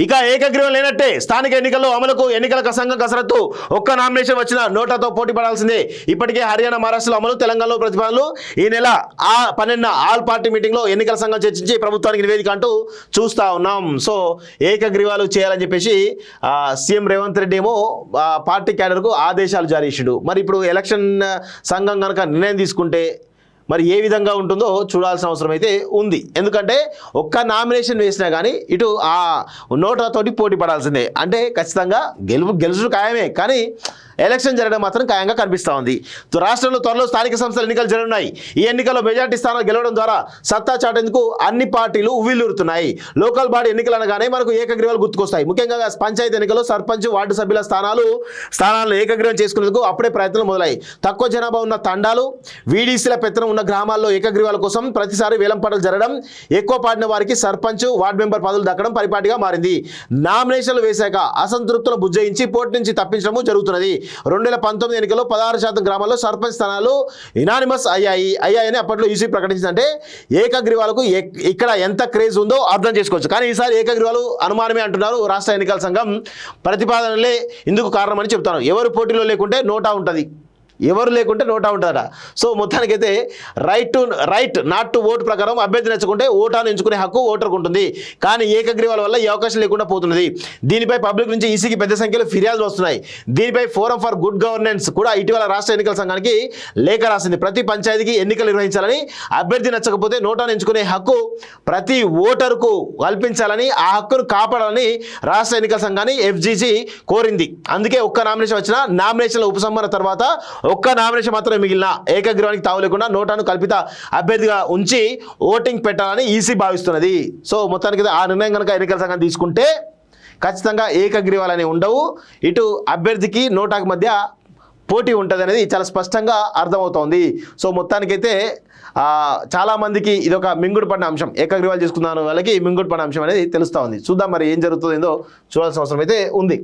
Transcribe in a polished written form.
ఇక ఏకగ్రీవం లేనట్టే స్థానిక ఎన్నికల్లో అమలుకు ఎన్నికల సంఘం కసరత్తు. ఒక్క నామినేషన్ వచ్చిన నోటాతో పోటీ పడాల్సిందే. ఇప్పటికే హర్యానా, మహారాష్ట్రలో అమలు, తెలంగాణలో ప్రతిపాదనలు. ఈ నెల 12న ఆల్ పార్టీ మీటింగ్లో ఎన్నికల సంఘం చర్చించి ప్రభుత్వానికి నివేదిక అంటూ చూస్తా ఉన్నాం. సో ఏకగ్రీవాలు చేయాలని చెప్పేసి సీఎం రేవంత్ రెడ్డి ఏమో పార్టీ క్యాడర్కు ఆదేశాలు జారీ చేసిండు. మరి ఇప్పుడు ఎలక్షన్ సంఘం కనుక నిర్ణయం తీసుకుంటే మరి ఏ విధంగా ఉంటుందో చూడాల్సిన అవసరం అయితే ఉంది. ఎందుకంటే ఒక్క నామినేషన్ వేసినా కానీ ఇటు ఆ నోటాతోటి పోటీ పడాల్సిందే. అంటే ఖచ్చితంగా గెలుచుడు ఖాయమే, కానీ ఎలక్షన్ జరగడం మాత్రం ఖాయంగా కనిపిస్తూ ఉంది. రాష్ట్రంలో త్వరలో స్థానిక సంస్థల ఎన్నికలు జరగనున్నాయి. ఈ ఎన్నికల్లో మెజార్టీ స్థానాలు గెలవడం ద్వారా సత్తా చాటేందుకు అన్ని పార్టీలు ఉవ్విల్లురుతున్నాయి. లోకల్ బాడీ ఎన్నికలు అనగానే మనకు ఏకగ్రీవాలు గుర్తుకొస్తాయి. ముఖ్యంగా పంచాయతీ ఎన్నికల్లో సర్పంచ్, వార్డు సభ్యుల స్థానాలను ఏకగ్రీవం చేసుకునేందుకు అప్పుడే ప్రయత్నాలు మొదలయ్యాయి. తక్కువ జనాభా ఉన్న తండాలు, వీడీసీల పెత్తనం ఉన్న గ్రామాల్లో ఏకగ్రీవాల కోసం ప్రతిసారి వేలంపాటలు జరగడం, ఎక్కువ పాడిన వారికి సర్పంచ్, వార్డు మెంబర్ పదవులు దక్కడం పరిపాటిగా మారింది. నామినేషన్లు వేశాక అసంతృప్తులను బుజ్జయించి పోటీ నుంచి తప్పించడం జరుగుతున్నది. 2019 ఎన్నికల్లో 16% గ్రామాల్లో సర్పంచ్ స్థానాలు ఇనానిమస్ అయ్యాయని అప్పట్లో ఈసీ ప్రకటించిందంటే ఏకగ్రీవాలకు ఇక్కడ ఎంత క్రేజ్ ఉందో అర్థం చేసుకోవచ్చు. కానీ ఈసారి ఏకగ్రీవాలు అనుమానమే అంటున్నారు రాష్ట్ర ఎన్నికల సంఘం. ప్రతిపాదనలే ఇందుకు కారణమని చెప్తాను. ఎవరు పోటీలో లేకుంటే నోటా ఉంటుంది, ఎవరు లేకుంటే నోటా ఉంటుందట. సో మొత్తానికైతే రైట్ నాట్ టు ఓటు ప్రకారం అభ్యర్థి నచ్చుకుంటే ఓటాను ఎంచుకునే హక్కు ఓటర్కు ఉంటుంది. కానీ ఏకగ్రీవాల వల్ల ఈ అవకాశం లేకుండా పోతున్నది. దీనిపై పబ్లిక్ నుంచి ఈసీకి పెద్ద సంఖ్యలో ఫిర్యాదులు వస్తున్నాయి. దీనిపై ఫోరం ఫర్ గుడ్ గవర్నెన్స్ కూడా ఇటీవల రాష్ట్ర ఎన్నికల సంఘానికి లేఖ రాసింది. ప్రతి పంచాయతీకి ఎన్నికలు నిర్వహించాలని, అభ్యర్థి నచ్చకపోతే నోటాను ఎంచుకునే హక్కు ప్రతి ఓటరుకు కల్పించాలని, ఆ హక్కును కాపాడాలని రాష్ట్ర ఎన్నికల సంఘాన్ని ఎఫ్జీసీ కోరింది. అందుకే ఒక్క నామినేషన్ వచ్చిన నామినేషన్ల ఉపసంహరణ తర్వాత ఒక్క నామినేషన్ మాత్రమే మిగిలిన ఏకగ్రీవానికి తావు లేకుండా నోటాను కల్పిత అభ్యర్థిగా ఉంచి ఓటింగ్ పెట్టాలని ఈసీ భావిస్తున్నది. సో మొత్తానికి ఆ నిర్ణయం కనుక ఎన్నికల సంఘం తీసుకుంటే ఖచ్చితంగా ఏకగ్రీవాలు అనేవి ఉండవు. ఇటు అభ్యర్థికి నోటాకు మధ్య పోటీ ఉంటుంది అనేది చాలా స్పష్టంగా అర్థమవుతోంది. సో మొత్తానికైతే చాలామందికి ఇది ఒక మింగుడు పడిన అంశం. ఏకగ్రీవాలు చేసుకున్న వాళ్ళకి మింగుడు పడిన అంశం అనేది తెలుస్తూ ఉంది. చూద్దాం మరి ఏం జరుగుతుందో చూడాల్సిన అవసరం అయితే ఉంది.